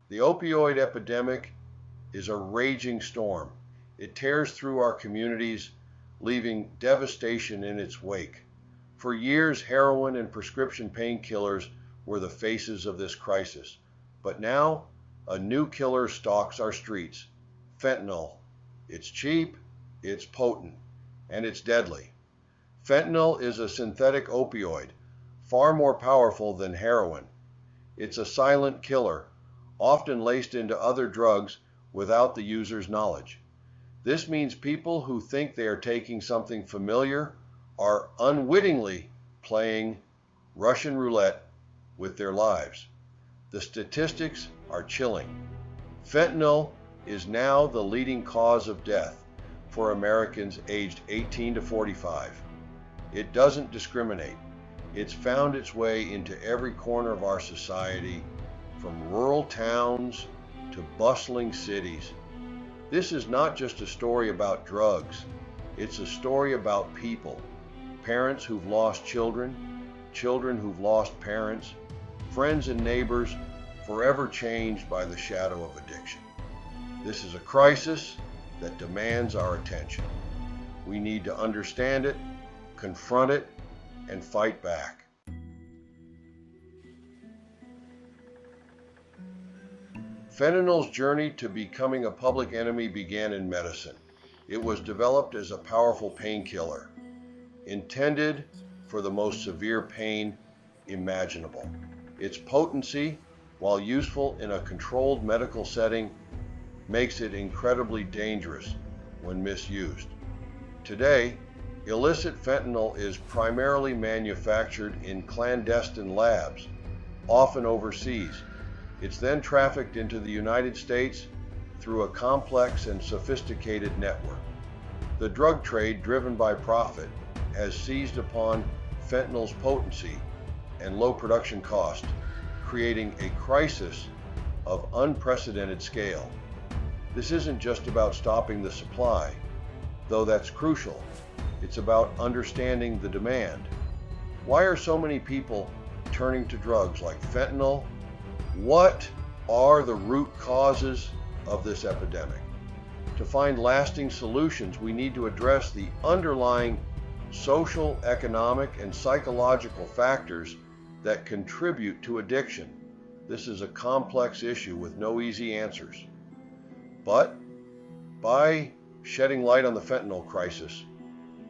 The opioid epidemic is a raging storm. It tears through our communities, leaving devastation in its wake. For years, heroin and prescription painkillers were the faces of this crisis. But now, a new killer stalks our streets: fentanyl. It's cheap, it's potent, and it's deadly. Fentanyl is a synthetic opioid, far more powerful than heroin. It's a silent killer, often laced into other drugs without the user's knowledge. This means people who think they are taking something familiar are unwittingly playing Russian roulette with their lives. The statistics are chilling. Fentanyl is now the leading cause of death for Americans aged 18 to 45. It doesn't discriminate. It's found its way into every corner of our society, from rural towns to bustling cities. This is not just a story about drugs. It's a story about people. Parents who've lost children, children who've lost parents, friends and neighbors forever changed by the shadow of addiction. This is a crisis that demands our attention. We need to understand it, confront it, and fight back. Fentanyl's journey to becoming a public enemy began in medicine. It was developed as a powerful painkiller, intended for the most severe pain imaginable. Its potency, while useful in a controlled medical setting, makes it incredibly dangerous when misused. Today, illicit fentanyl is primarily manufactured in clandestine labs, often overseas. It's then trafficked into the United States through a complex and sophisticated network. The drug trade, driven by profit, has seized upon fentanyl's potency and low production cost, creating a crisis of unprecedented scale. This isn't just about stopping the supply, though that's crucial. It's about understanding the demand. Why are so many people turning to drugs like fentanyl? What are the root causes of this epidemic? To find lasting solutions, we need to address the underlying social, economic, and psychological factors that contribute to addiction. This is a complex issue with no easy answers. But by shedding light on the fentanyl crisis,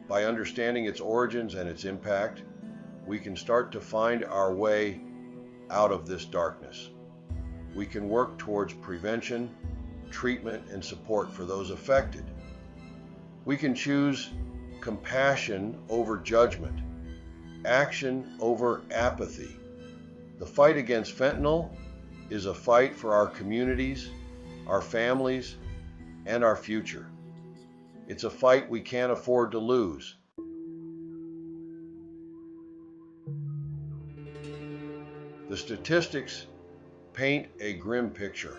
by understanding its origins and its impact, we can start to find our way out of this darkness. We can work towards prevention, treatment, and support for those affected. We can choose compassion over judgment, action over apathy. The fight against fentanyl is a fight for our communities, our families, and our future. It's a fight we can't afford to lose. The statistics paint a grim picture,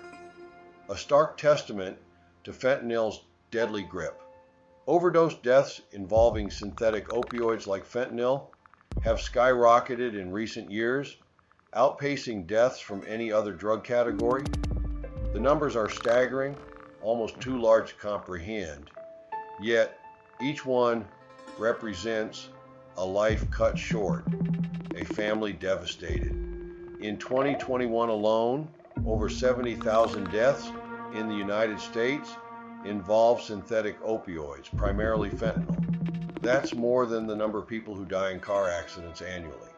a stark testament to fentanyl's deadly grip. Overdose deaths involving synthetic opioids like fentanyl have skyrocketed in recent years, outpacing deaths from any other drug category. The numbers are staggering, almost too large to comprehend, yet each one represents a life cut short, a family devastated. In 2021 alone, over 70,000 deaths in the United States involve synthetic opioids, primarily fentanyl. That's more than the number of people who die in car accidents annually.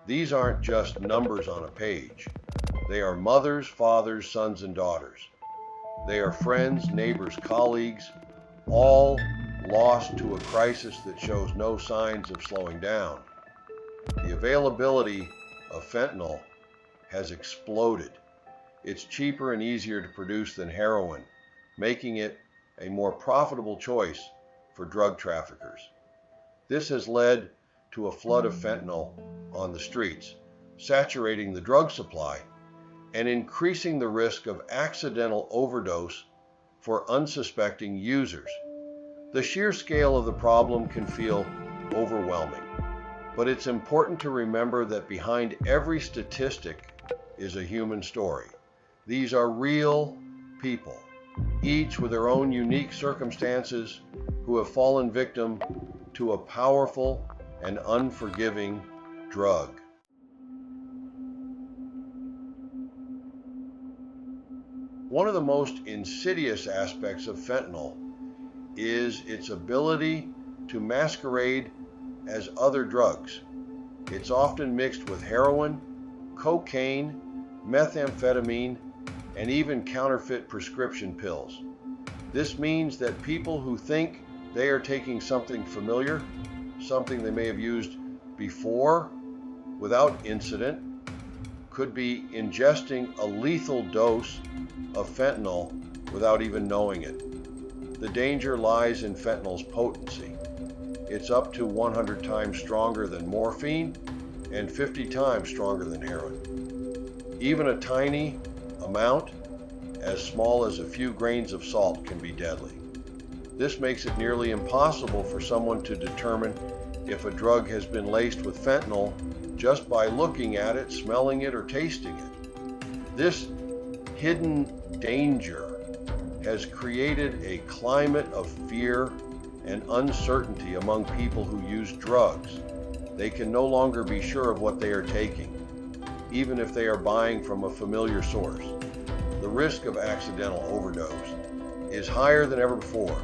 These aren't just numbers on a page. They are mothers, fathers, sons, and daughters. They are friends, neighbors, colleagues, all lost to a crisis that shows no signs of slowing down. The availability of fentanyl has exploded. It's cheaper and easier to produce than heroin, making it a more profitable choice for drug traffickers. This has led to a flood of fentanyl on the streets, saturating the drug supply and increasing the risk of accidental overdose for unsuspecting users. The sheer scale of the problem can feel overwhelming, but it's important to remember that behind every statistic is a human story. These are real people, each with their own unique circumstances, who have fallen victim to a powerful and unforgiving drug. One of the most insidious aspects of fentanyl is its ability to masquerade as other drugs. It's often mixed with heroin, cocaine, methamphetamine, and even counterfeit prescription pills. This means that people who think they are taking something familiar, something they may have used before without incident, could be ingesting a lethal dose of fentanyl without even knowing it. The danger lies in fentanyl's potency. It's up to 100 times stronger than morphine and 50 times stronger than heroin. Even a tiny amount, as small as a few grains of salt, can be deadly. This makes it nearly impossible for someone to determine if a drug has been laced with fentanyl just by looking at it, smelling it, or tasting it. This hidden danger has created a climate of fear and uncertainty among people who use drugs. They can no longer be sure of what they are taking, even if they are buying from a familiar source. The risk of accidental overdose is higher than ever before.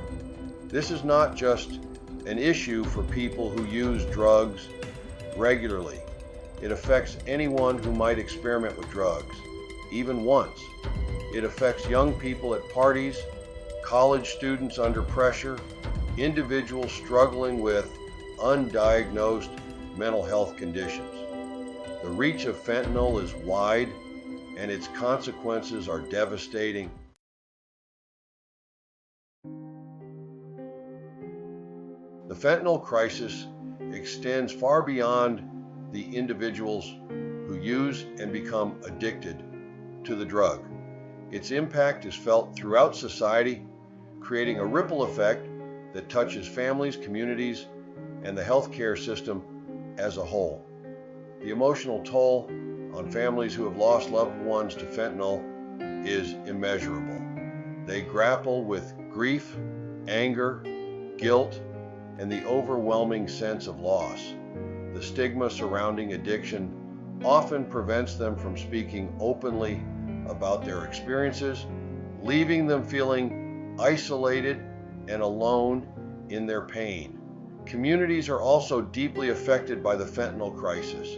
This is not just an issue for people who use drugs regularly. It affects anyone who might experiment with drugs, even once. It affects young people at parties, college students under pressure, individuals struggling with undiagnosed mental health conditions. The reach of fentanyl is wide, and its consequences are devastating. The fentanyl crisis extends far beyond the individuals who use and become addicted to the drug. Its impact is felt throughout society, creating a ripple effect that touches families, communities, and the healthcare system as a whole. The emotional toll on families who have lost loved ones to fentanyl is immeasurable. They grapple with grief, anger, guilt, and the overwhelming sense of loss. The stigma surrounding addiction often prevents them from speaking openly about their experiences, leaving them feeling isolated and alone in their pain. Communities are also deeply affected by the fentanyl crisis.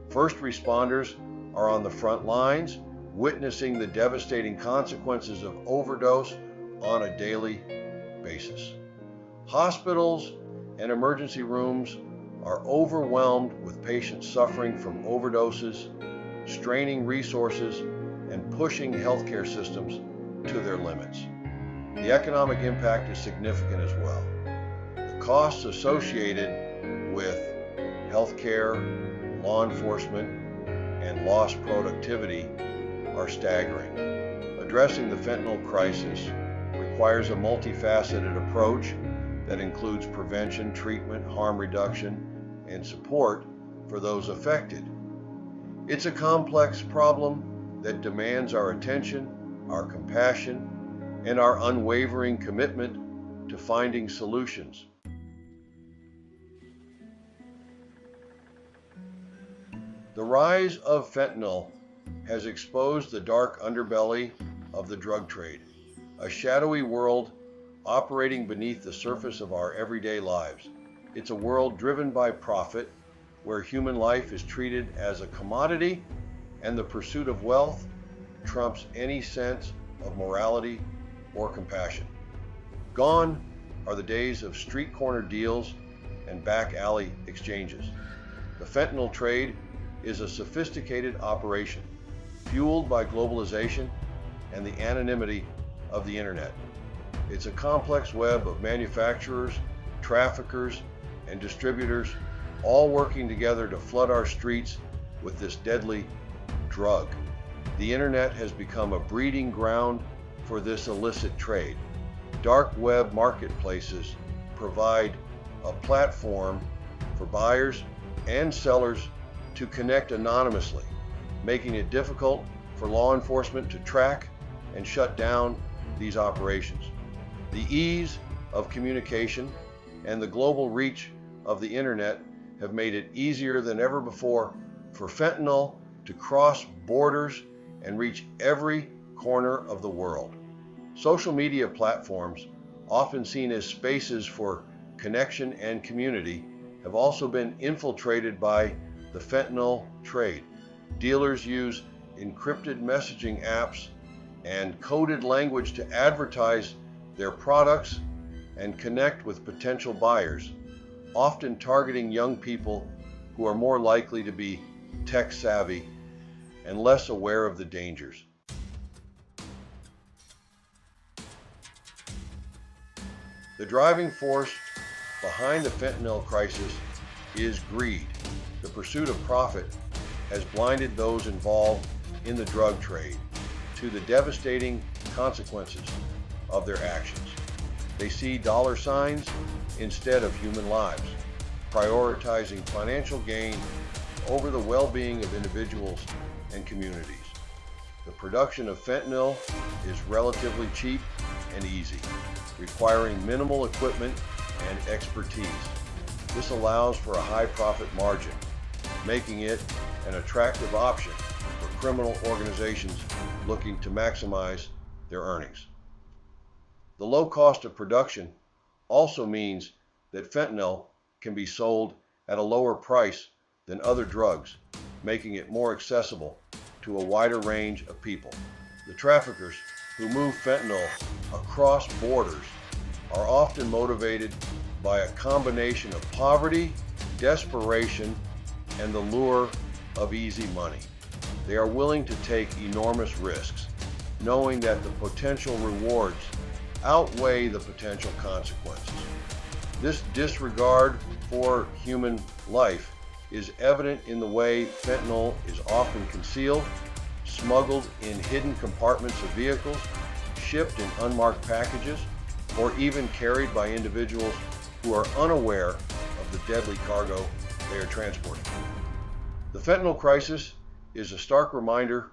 First responders are on the front lines, witnessing the devastating consequences of overdose on a daily basis. Hospitals and emergency rooms are overwhelmed with patients suffering from overdoses, straining resources, and pushing healthcare systems to their limits. The economic impact is significant as well. The costs associated with healthcare, law enforcement, and lost productivity are staggering. Addressing the fentanyl crisis requires a multifaceted approach that includes prevention, treatment, harm reduction, and support for those affected. It's a complex problem that demands our attention, our compassion, and our unwavering commitment to finding solutions. The rise of fentanyl has exposed the dark underbelly of the drug trade, a shadowy world operating beneath the surface of our everyday lives. It's a world driven by profit, where human life is treated as a commodity and the pursuit of wealth trumps any sense of morality or compassion. Gone are the days of street corner deals and back alley exchanges. The fentanyl trade is a sophisticated operation, fueled by globalization and the anonymity of the internet. It's a complex web of manufacturers, traffickers, and distributors, all working together to flood our streets with this deadly drug. The internet has become a breeding ground for this illicit trade. Dark web marketplaces provide a platform for buyers and sellers to connect anonymously, making it difficult for for law enforcement to track and shut down these operations. The ease of communication and the global reach of the internet have made it easier than ever before for fentanyl to cross borders and reach every corner of the world. Social media platforms, often seen as spaces for connection and community, have also been infiltrated by the fentanyl trade. Dealers use encrypted messaging apps and coded language to advertise their products and connect with potential buyers, often targeting young people who are more likely to be tech savvy and less aware of the dangers. The driving force behind the fentanyl crisis is greed. The pursuit of profit has blinded those involved in the drug trade to the devastating consequences of their actions. They see dollar signs instead of human lives, prioritizing financial gain over the well-being of individuals and communities. The production of fentanyl is relatively cheap and easy, requiring minimal equipment and expertise. This allows for a high profit margin, making it an attractive option for criminal organizations looking to maximize their earnings. The low cost of production also means that fentanyl can be sold at a lower price than other drugs, making it more accessible to a wider range of people. The traffickers who move fentanyl across borders are often motivated by a combination of poverty, desperation, and the lure of easy money. They are willing to take enormous risks, knowing that the potential rewards outweigh the potential consequences. This disregard for human life is evident in the way fentanyl is often concealed, smuggled in hidden compartments of vehicles, shipped in unmarked packages, or even carried by individuals who are unaware of the deadly cargo they are transporting. The fentanyl crisis is a stark reminder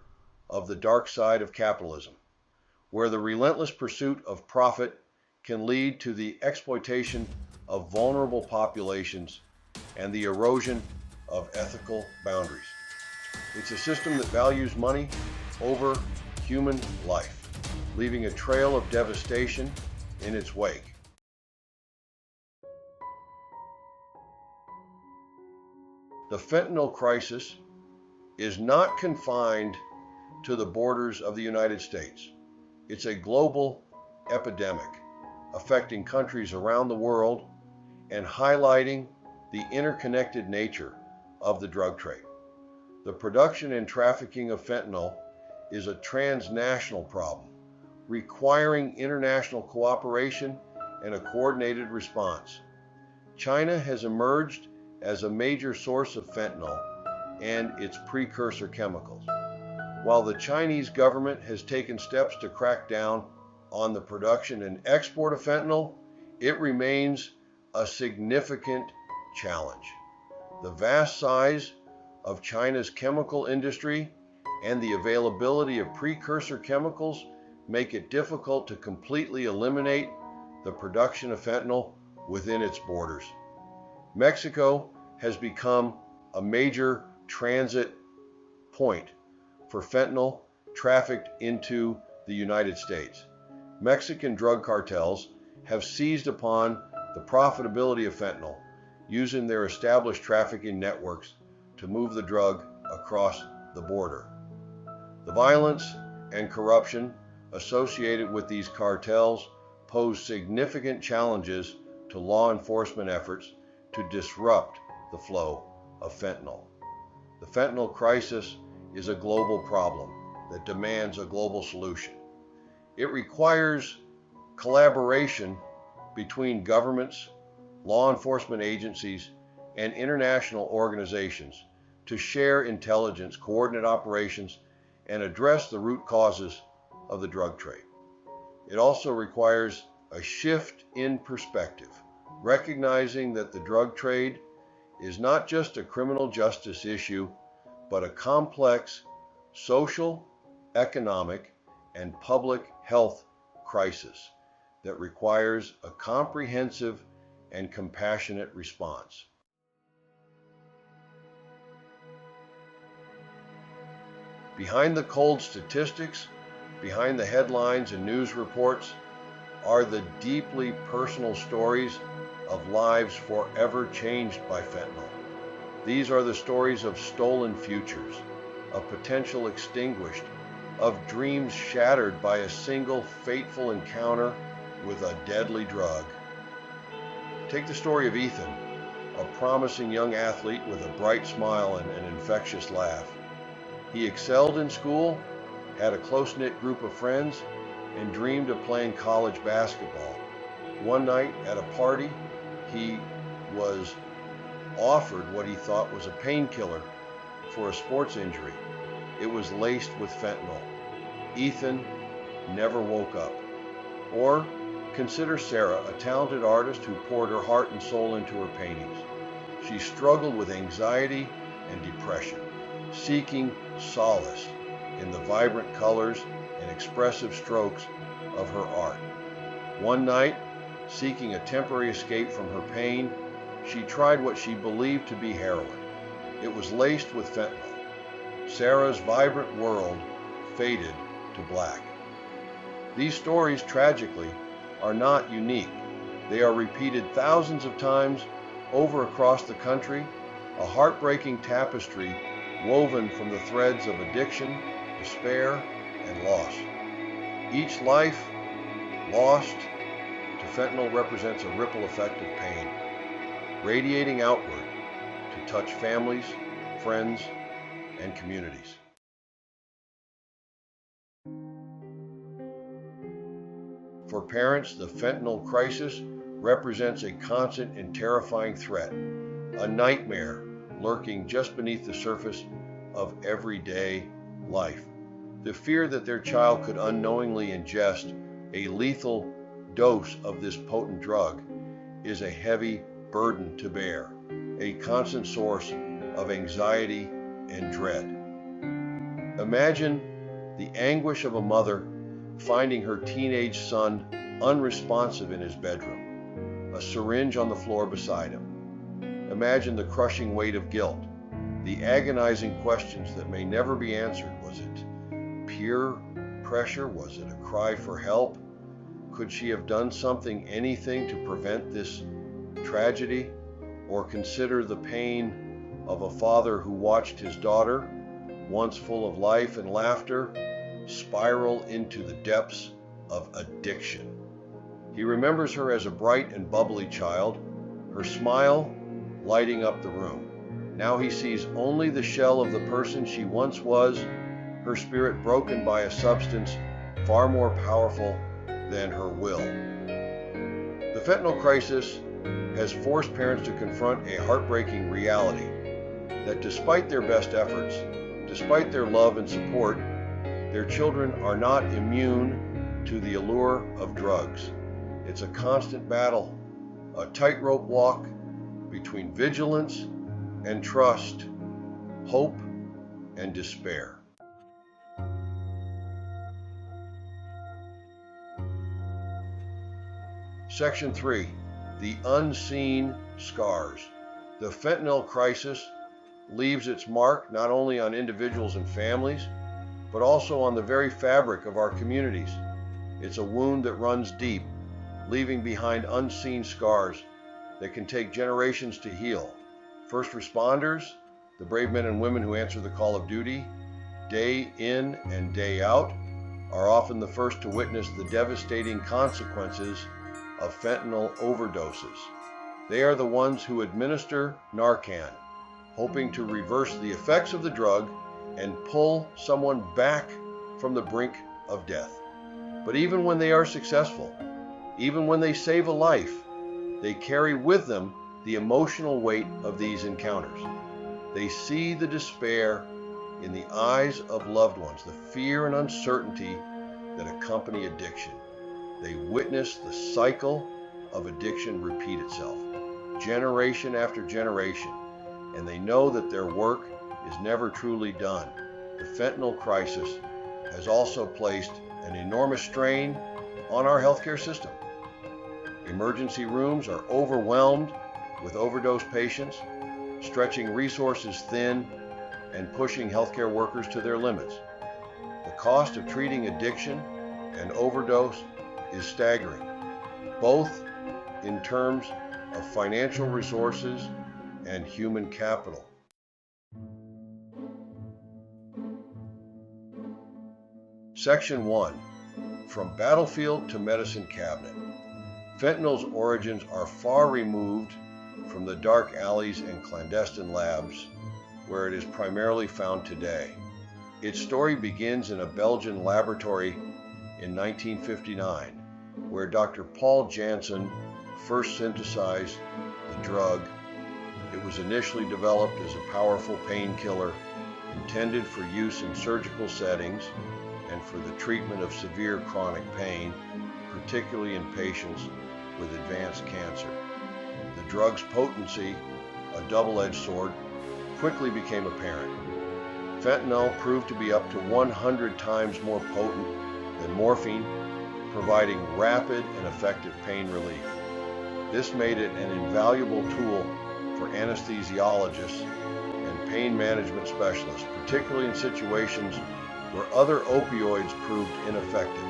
of the dark side of capitalism, where the relentless pursuit of profit can lead to the exploitation of vulnerable populations and the erosion of ethical boundaries. It's a system that values money over human life, leaving a trail of devastation in its wake. The fentanyl crisis is not confined to the borders of the United States. It's a global epidemic affecting countries around the world and highlighting the interconnected nature of the drug trade. The production and trafficking of fentanyl is a transnational problem, requiring international cooperation and a coordinated response. China has emerged as a major source of fentanyl and its precursor chemicals. While the Chinese government has taken steps to crack down on the production and export of fentanyl, it remains a significant challenge. The vast size of China's chemical industry and the availability of precursor chemicals make it difficult to completely eliminate the production of fentanyl within its borders. Mexico has become a major transit point for fentanyl trafficked into the United States. Mexican drug cartels have seized upon the profitability of fentanyl, using their established trafficking networks to move the drug across the border. The violence and corruption associated with these cartels pose significant challenges to law enforcement efforts to disrupt the flow of fentanyl. The fentanyl crisis is a global problem that demands a global solution. It requires collaboration between governments, law enforcement agencies, and international organizations to share intelligence, coordinate operations, and address the root causes of the drug trade. It also requires a shift in perspective, recognizing that the drug trade is not just a criminal justice issue, but a complex social, economic, and public health crisis that requires a comprehensive and compassionate response. Behind the cold statistics, behind the headlines and news reports, are the deeply personal stories of lives forever changed by fentanyl. These are the stories of stolen futures, of potential extinguished, of dreams shattered by a single fateful encounter with a deadly drug. Take the story of Ethan, a promising young athlete with a bright smile and an infectious laugh. He excelled in school, had a close-knit group of friends, and dreamed of playing college basketball. One night at a party, he was offered what he thought was a painkiller for a sports injury. It was laced with fentanyl. Ethan never woke up. Or consider Sarah, a talented artist who poured her heart and soul into her paintings. She struggled with anxiety and depression, seeking solace in the vibrant colors and expressive strokes of her art. One night, seeking a temporary escape from her pain, she tried what she believed to be heroin. It was laced with fentanyl. Sarah's vibrant world faded to black. These stories, tragically, are not unique. They are repeated thousands of times over across the country, a heartbreaking tapestry woven from the threads of addiction, despair, and loss. Each life lost to fentanyl represents a ripple effect of pain, radiating outward to touch families, friends, and communities. For parents, the fentanyl crisis represents a constant and terrifying threat, a nightmare lurking just beneath the surface of everyday life. The fear that their child could unknowingly ingest a lethal dose of this potent drug is a heavy burden to bear, a constant source of anxiety and dread. Imagine the anguish of a mother finding her teenage son unresponsive in his bedroom, a syringe on the floor beside him. Imagine the crushing weight of guilt, the agonizing questions that may never be answered. Was it peer pressure? Was it a cry for help? Could she have done anything to prevent this tragedy? Or consider the pain of a father who watched his daughter, once full of life and laughter, spiral into the depths of addiction. He remembers her as a bright and bubbly child, her smile lighting up the room. Now he sees only the shell of the person she once was, her spirit broken by a substance far more powerful than her will. The fentanyl crisis has forced parents to confront a heartbreaking reality that despite their best efforts, despite their love and support, their children are not immune to the allure of drugs. It's a constant battle, a tightrope walk between vigilance and trust, hope and despair. Section 3. The unseen scars. The fentanyl crisis leaves its mark not only on individuals and families, but also on the very fabric of our communities. It's a wound that runs deep, leaving behind unseen scars that can take generations to heal. First responders, the brave men and women who answer the call of duty, day in and day out, are often the first to witness the devastating consequences of fentanyl overdoses. They are the ones who administer Narcan, hoping to reverse the effects of the drug and pull someone back from the brink of death. But even when they are successful, even when they save a life, they carry with them the emotional weight of these encounters. They see the despair in the eyes of loved ones, the fear and uncertainty that accompany addiction. They witness the cycle of addiction repeat itself, generation after generation, and they know that their work is never truly done. The fentanyl crisis has also placed an enormous strain on our healthcare system. Emergency rooms are overwhelmed with overdose patients, stretching resources thin and pushing healthcare workers to their limits. The cost of treating addiction and overdose is staggering, both in terms of financial resources and human capital. Section 1. From battlefield to medicine cabinet. Fentanyl's origins are far removed from the dark alleys and clandestine labs where it is primarily found today. Its story begins in a Belgian laboratory in 1959, where Dr. Paul Janssen first synthesized the drug. It was initially developed as a powerful painkiller intended for use in surgical settings and for the treatment of severe chronic pain, particularly in patients with advanced cancer. The drug's potency, a double-edged sword, quickly became apparent. Fentanyl proved to be up to 100 times more potent than morphine, providing rapid and effective pain relief. This made it an invaluable tool for anesthesiologists and pain management specialists, particularly in situations where other opioids proved ineffective.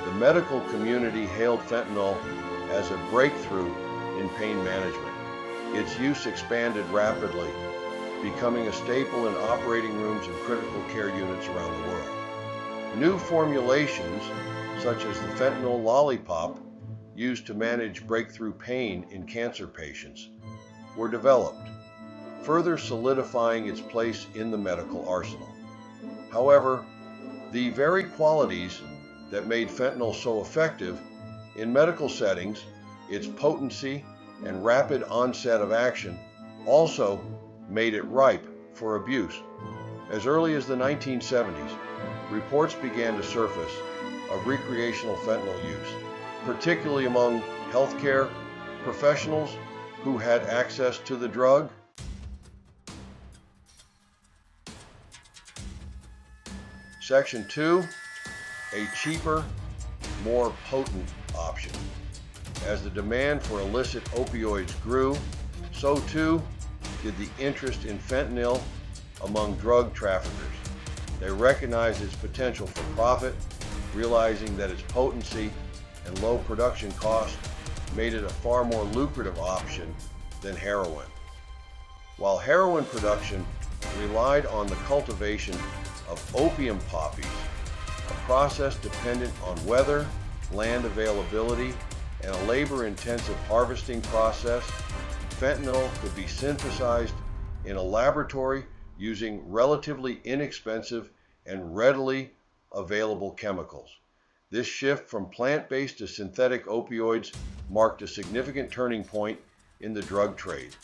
The medical community hailed fentanyl as a breakthrough in pain management. Its use expanded rapidly, becoming a staple in operating rooms and critical care units around the world. New formulations, such as the fentanyl lollipop, used to manage breakthrough pain in cancer patients, were developed, further solidifying its place in the medical arsenal. However, the very qualities that made fentanyl so effective in medical settings, its potency and rapid onset of action, also made it ripe for abuse. As early as the 1970s, reports began to surface of recreational fentanyl use, particularly among healthcare professionals who had access to the drug. Section 2, a cheaper, more potent option. As the demand for illicit opioids grew, so too did the interest in fentanyl among drug traffickers. They recognized its potential for profit, realizing that its potency and low production cost made it a far more lucrative option than heroin. While heroin production relied on the cultivation of opium poppies, a process dependent on weather, land availability, and a labor-intensive harvesting process, fentanyl could be synthesized in a laboratory using relatively inexpensive and readily available chemicals. This shift from plant-based to synthetic opioids marked a significant turning point in the drug trade.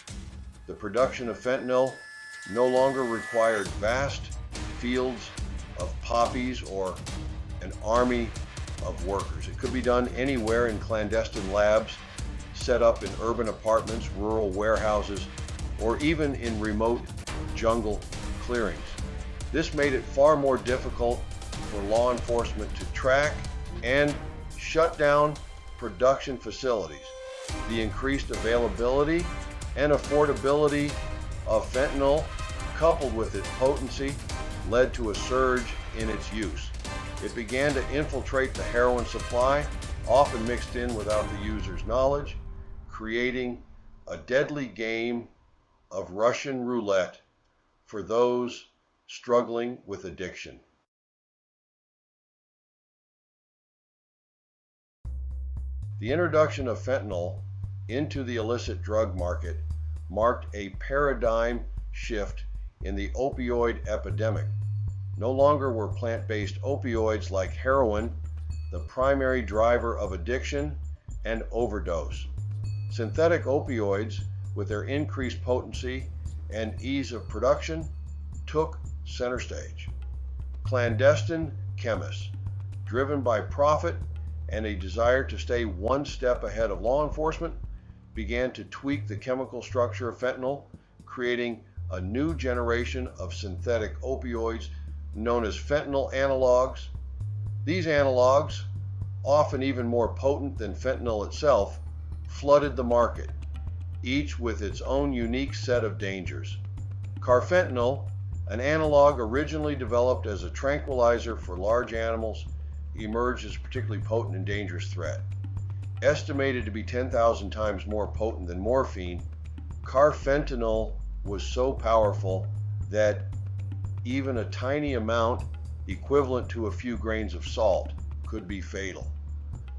The production of fentanyl no longer required vast fields of poppies or an army of workers. It could be done anywhere in clandestine labs, set up in urban apartments, rural warehouses, or even in remote jungle clearings. This made it far more difficult for law enforcement to track and shut down production facilities. The increased availability and affordability of fentanyl, coupled with its potency, led to a surge in its use. It began to infiltrate the heroin supply, often mixed in without the user's knowledge, creating a deadly game of Russian roulette for those struggling with addiction. The introduction of fentanyl into the illicit drug market marked a paradigm shift in the opioid epidemic. No longer were plant-based opioids like heroin the primary driver of addiction and overdose. Synthetic opioids, with their increased potency and ease of production, took center stage. Clandestine chemists, driven by profit and a desire to stay one step ahead of law enforcement, began to tweak the chemical structure of fentanyl, creating a new generation of synthetic opioids known as fentanyl analogs. These analogs, often even more potent than fentanyl itself, flooded the market, each with its own unique set of dangers. Carfentanil, an analog originally developed as a tranquilizer for large animals, emerged as a particularly potent and dangerous threat. Estimated to be 10,000 times more potent than morphine, carfentanil was so powerful that even a tiny amount, equivalent to a few grains of salt, could be fatal.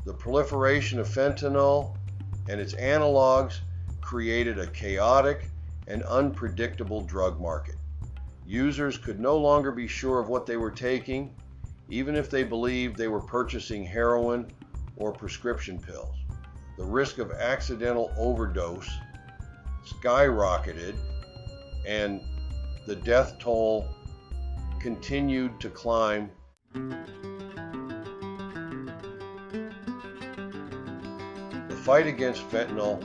The proliferation of fentanyl and its analogs created a chaotic and unpredictable drug market. Users could no longer be sure of what they were taking, even if they believed they were purchasing heroin or prescription pills. The risk of accidental overdose skyrocketed, and the death toll continued to climb. The fight against fentanyl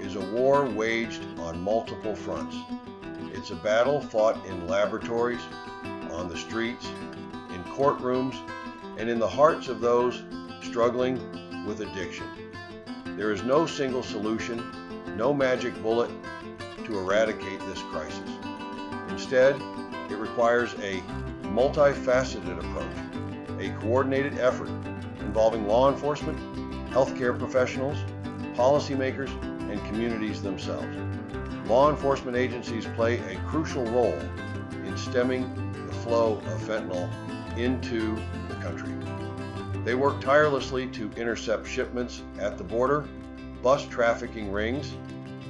is a war waged on multiple fronts. It's a battle fought in laboratories, on the streets, in courtrooms, and in the hearts of those struggling with addiction. There is no single solution, no magic bullet to eradicate this crisis. Instead, it requires a multifaceted approach, a coordinated effort involving law enforcement, healthcare professionals, policymakers, and communities themselves. Law enforcement agencies play a crucial role in stemming the flow of fentanyl into the country. They work tirelessly to intercept shipments at the border, bust trafficking rings,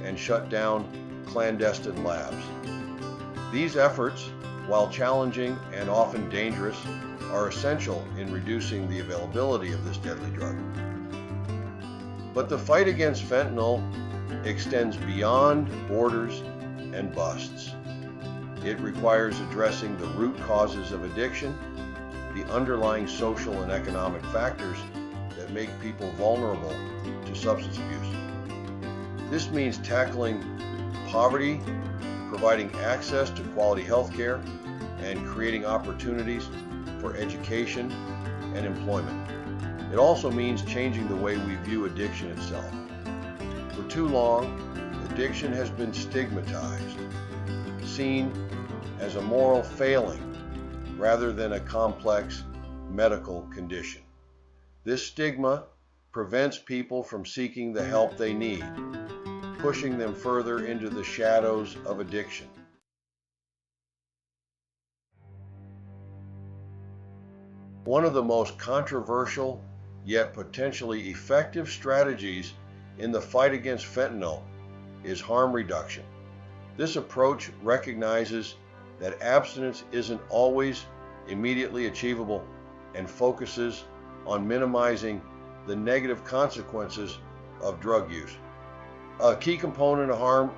and shut down clandestine labs. These efforts, while challenging and often dangerous, are essential in reducing the availability of this deadly drug. But the fight against fentanyl extends beyond borders and busts. It requires addressing the root causes of addiction, the underlying social and economic factors that make people vulnerable to substance abuse. This means tackling poverty, providing access to quality health care, and creating opportunities for education and employment. It also means changing the way we view addiction itself. For too long, addiction has been stigmatized, seen as a moral failing rather than a complex medical condition. This stigma prevents people from seeking the help they need, pushing them further into the shadows of addiction. One of the most controversial yet potentially effective strategies in the fight against fentanyl is harm reduction. This approach recognizes that abstinence isn't always immediately achievable and focuses on minimizing the negative consequences of drug use. A key component of harm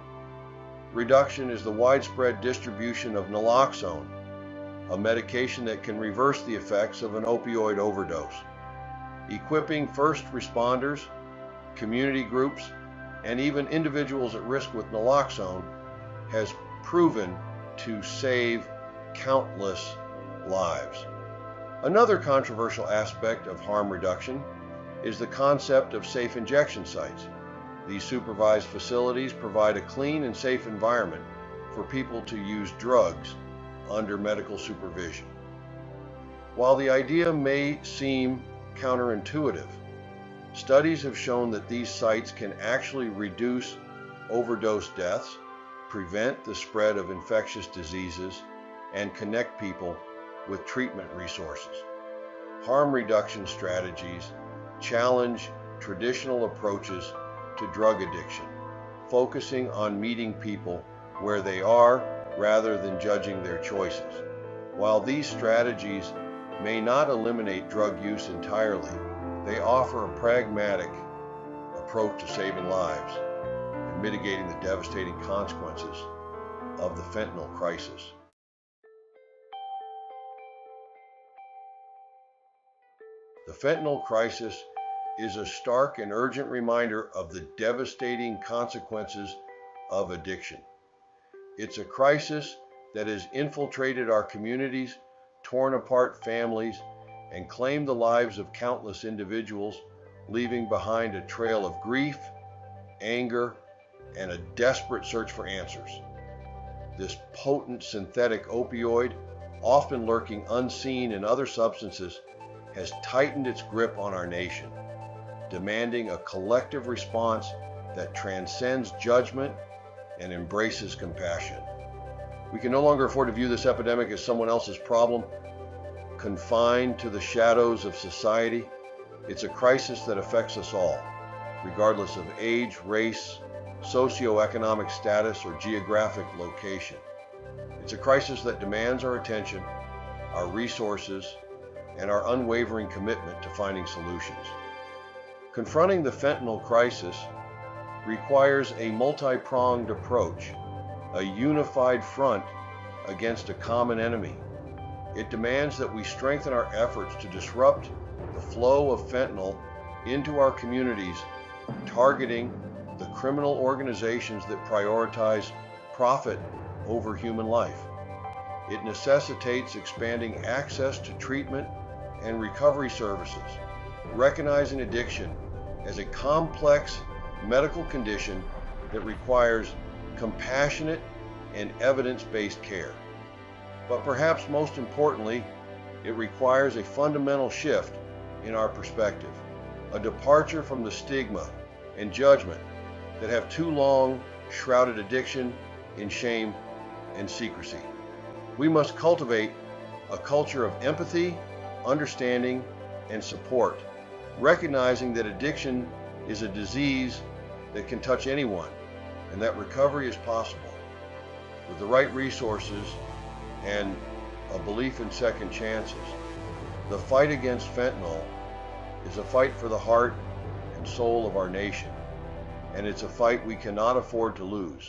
reduction is the widespread distribution of naloxone, a medication that can reverse the effects of an opioid overdose. Equipping first responders, community groups, and even individuals at risk with naloxone has proven to save countless lives. Another controversial aspect of harm reduction is the concept of safe injection sites. These supervised facilities provide a clean and safe environment for people to use drugs under medical supervision. While the idea may seem counterintuitive, studies have shown that these sites can actually reduce overdose deaths, prevent the spread of infectious diseases, and connect people with treatment resources. Harm reduction strategies challenge traditional approaches to drug addiction, focusing on meeting people where they are rather than judging their choices. While these strategies may not eliminate drug use entirely, they offer a pragmatic approach to saving lives and mitigating the devastating consequences of the fentanyl crisis. The fentanyl crisis is a stark and urgent reminder of the devastating consequences of addiction. It's a crisis that has infiltrated our communities, torn apart families, and claimed the lives of countless individuals, leaving behind a trail of grief, anger, and a desperate search for answers. This potent synthetic opioid, often lurking unseen in other substances, has tightened its grip on our nation, demanding a collective response that transcends judgment and embraces compassion. We can no longer afford to view this epidemic as someone else's problem, confined to the shadows of society. It's a crisis that affects us all, regardless of age, race, socioeconomic status, or geographic location. It's a crisis that demands our attention, our resources, and our unwavering commitment to finding solutions. Confronting the fentanyl crisis requires a multi-pronged approach, a unified front against a common enemy. It demands that we strengthen our efforts to disrupt the flow of fentanyl into our communities, targeting the criminal organizations that prioritize profit over human life. It necessitates expanding access to treatment and recovery services, recognizing addiction as a complex medical condition that requires compassionate and evidence-based care. But perhaps most importantly, it requires a fundamental shift in our perspective, a departure from the stigma and judgment that have too long shrouded addiction in shame and secrecy. We must cultivate a culture of empathy, understanding, and support, recognizing that addiction is a disease that can touch anyone and that recovery is possible. With the right resources and a belief in second chances, the fight against fentanyl is a fight for the heart and soul of our nation, and it's a fight we cannot afford to lose.